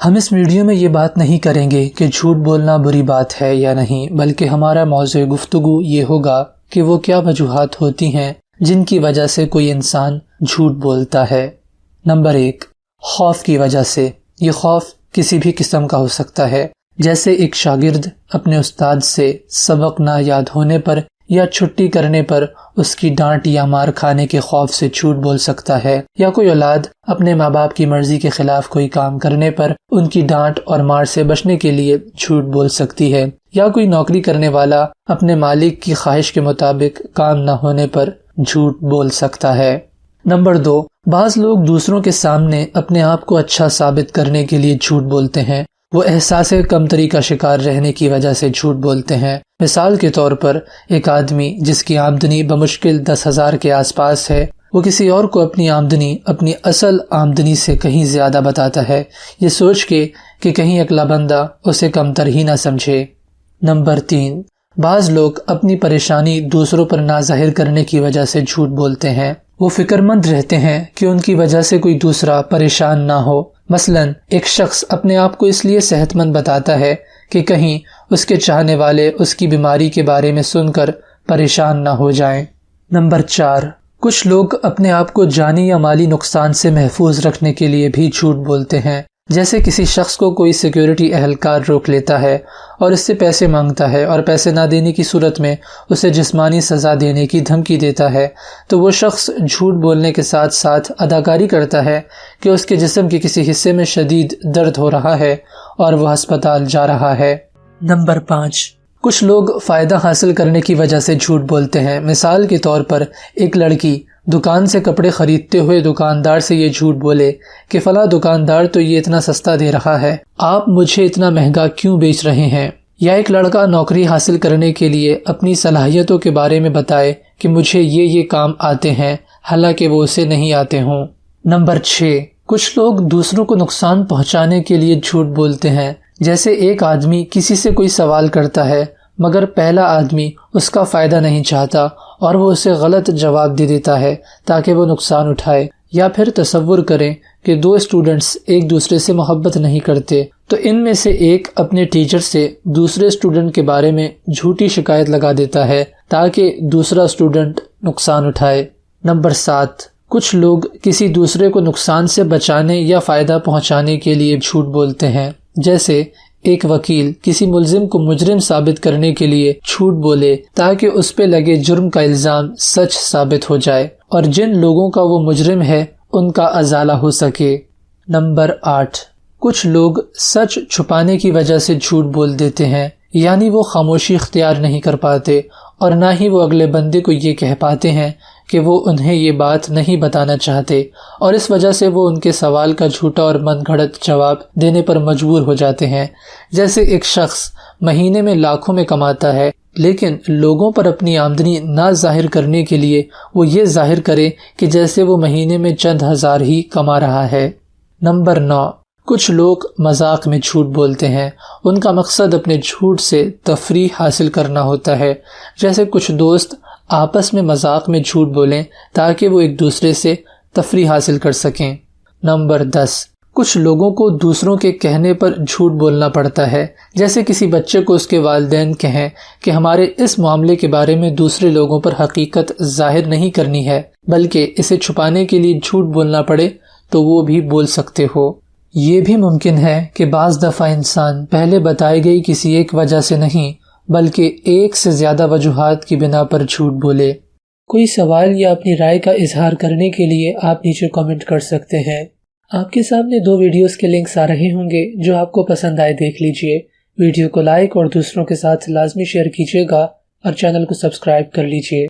ہم اس ویڈیو میں یہ بات نہیں کریں گے کہ جھوٹ بولنا بری بات ہے یا نہیں، بلکہ ہمارا موضوع گفتگو یہ ہوگا کہ وہ کیا وجوہات ہوتی ہیں جن کی وجہ سے کوئی انسان جھوٹ بولتا ہے۔ نمبر 1، خوف کی وجہ سے۔ یہ خوف کسی بھی قسم کا ہو سکتا ہے، جیسے ایک شاگرد اپنے استاد سے سبق نہ یاد ہونے پر یا چھٹی کرنے پر اس کی ڈانٹ یا مار کھانے کے خوف سے جھوٹ بول سکتا ہے، یا کوئی اولاد اپنے ماں باپ کی مرضی کے خلاف کوئی کام کرنے پر ان کی ڈانٹ اور مار سے بچنے کے لیے جھوٹ بول سکتی ہے، یا کوئی نوکری کرنے والا اپنے مالک کی خواہش کے مطابق کام نہ ہونے پر جھوٹ بول سکتا ہے۔ نمبر 2، بعض لوگ دوسروں کے سامنے اپنے آپ کو اچھا ثابت کرنے کے لیے جھوٹ بولتے ہیں۔ وہ احساس کمتری کا شکار رہنے کی وجہ سے جھوٹ بولتے ہیں۔ مثال کے طور پر ایک آدمی جس کی آمدنی بمشکل 10,000 کے آس پاس ہے، وہ کسی اور کو اپنی آمدنی اپنی اصل آمدنی سے کہیں زیادہ بتاتا ہے، یہ سوچ کے کہ کہیں اگلا بندہ اسے کمتر ہی نہ سمجھے۔ نمبر 3، بعض لوگ اپنی پریشانی دوسروں پر نہ ظاہر کرنے کی وجہ سے جھوٹ بولتے ہیں۔ وہ فکر مند رہتے ہیں کہ ان کی وجہ سے کوئی دوسرا پریشان نہ ہو۔ مثلاً ایک شخص اپنے آپ کو اس لیے صحت مند بتاتا ہے کہ کہیں اس کے چاہنے والے اس کی بیماری کے بارے میں سن کر پریشان نہ ہو جائیں۔ نمبر 4، کچھ لوگ اپنے آپ کو جانی یا مالی نقصان سے محفوظ رکھنے کے لیے بھی جھوٹ بولتے ہیں، جیسے کسی شخص کو کوئی سیکیورٹی اہلکار روک لیتا ہے اور اس سے پیسے مانگتا ہے اور پیسے نہ دینے کی صورت میں اسے جسمانی سزا دینے کی دھمکی دیتا ہے، تو وہ شخص جھوٹ بولنے کے ساتھ ساتھ اداکاری کرتا ہے کہ اس کے جسم کے کسی حصے میں شدید درد ہو رہا ہے اور وہ ہسپتال جا رہا ہے۔ نمبر 5، کچھ لوگ فائدہ حاصل کرنے کی وجہ سے جھوٹ بولتے ہیں۔ مثال کے طور پر ایک لڑکی دکان سے کپڑے خریدتے ہوئے دکاندار سے یہ جھوٹ بولے کہ فلاں دکاندار تو یہ اتنا سستا دے رہا ہے، آپ مجھے اتنا مہنگا کیوں بیچ رہے ہیں؟ یا ایک لڑکا نوکری حاصل کرنے کے لیے اپنی صلاحیتوں کے بارے میں بتائے کہ مجھے یہ کام آتے ہیں، حالانکہ وہ اسے نہیں آتے ہوں۔ نمبر 6، کچھ لوگ دوسروں کو نقصان پہنچانے کے لیے جھوٹ بولتے ہیں، جیسے ایک آدمی کسی سے کوئی سوال کرتا ہے مگر پہلا آدمی اس کا فائدہ نہیں چاہتا اور وہ اسے غلط جواب دے دیتا ہے تاکہ وہ نقصان اٹھائے۔ یا پھر تصور کریں کہ 2 اسٹوڈنٹس ایک دوسرے سے محبت نہیں کرتے، تو ان میں سے ایک اپنے ٹیچر سے دوسرے اسٹوڈنٹ کے بارے میں جھوٹی شکایت لگا دیتا ہے تاکہ دوسرا اسٹوڈنٹ نقصان اٹھائے۔ نمبر 7، کچھ لوگ کسی دوسرے کو نقصان سے بچانے یا فائدہ پہنچانے کے لیے جھوٹ بولتے ہیں، جیسے ایک وکیل کسی ملزم کو مجرم ثابت کرنے کے لیے جھوٹ بولے تاکہ اس پہ لگے جرم کا الزام سچ ثابت ہو جائے اور جن لوگوں کا وہ مجرم ہے ان کا ازالہ ہو سکے۔ نمبر 8، کچھ لوگ سچ چھپانے کی وجہ سے جھوٹ بول دیتے ہیں، یعنی وہ خاموشی اختیار نہیں کر پاتے اور نہ ہی وہ اگلے بندے کو یہ کہہ پاتے ہیں کہ وہ انہیں یہ بات نہیں بتانا چاہتے، اور اس وجہ سے وہ ان کے سوال کا جھوٹا اور من گھڑت جواب دینے پر مجبور ہو جاتے ہیں۔ جیسے ایک شخص مہینے میں لاکھوں میں کماتا ہے، لیکن لوگوں پر اپنی آمدنی نہ ظاہر کرنے کے لیے وہ یہ ظاہر کرے کہ جیسے وہ مہینے میں چند ہزار ہی کما رہا ہے۔ نمبر 9، کچھ لوگ مذاق میں جھوٹ بولتے ہیں۔ ان کا مقصد اپنے جھوٹ سے تفریح حاصل کرنا ہوتا ہے، جیسے کچھ دوست آپس میں مذاق میں جھوٹ بولیں تاکہ وہ ایک دوسرے سے تفریح حاصل کر سکیں۔ نمبر 10، کچھ لوگوں کو دوسروں کے کہنے پر جھوٹ بولنا پڑتا ہے، جیسے کسی بچے کو اس کے والدین کہیں کہ ہمارے اس معاملے کے بارے میں دوسرے لوگوں پر حقیقت ظاہر نہیں کرنی ہے، بلکہ اسے چھپانے کے لیے جھوٹ بولنا پڑے تو وہ بھی بول سکتے ہو۔ یہ بھی ممکن ہے کہ بعض دفعہ انسان پہلے بتائی گئی کسی ایک وجہ سے نہیں بلکہ ایک سے زیادہ وجوہات کی بنا پر جھوٹ بولے۔ کوئی سوال یا اپنی رائے کا اظہار کرنے کے لیے آپ نیچے کامنٹ کر سکتے ہیں۔ آپ کے سامنے 2 ویڈیوز کے لنکس آ رہے ہوں گے، جو آپ کو پسند آئے دیکھ لیجئے۔ ویڈیو کو لائک اور دوسروں کے ساتھ لازمی شیئر کیجئے گا اور چینل کو سبسکرائب کر لیجئے۔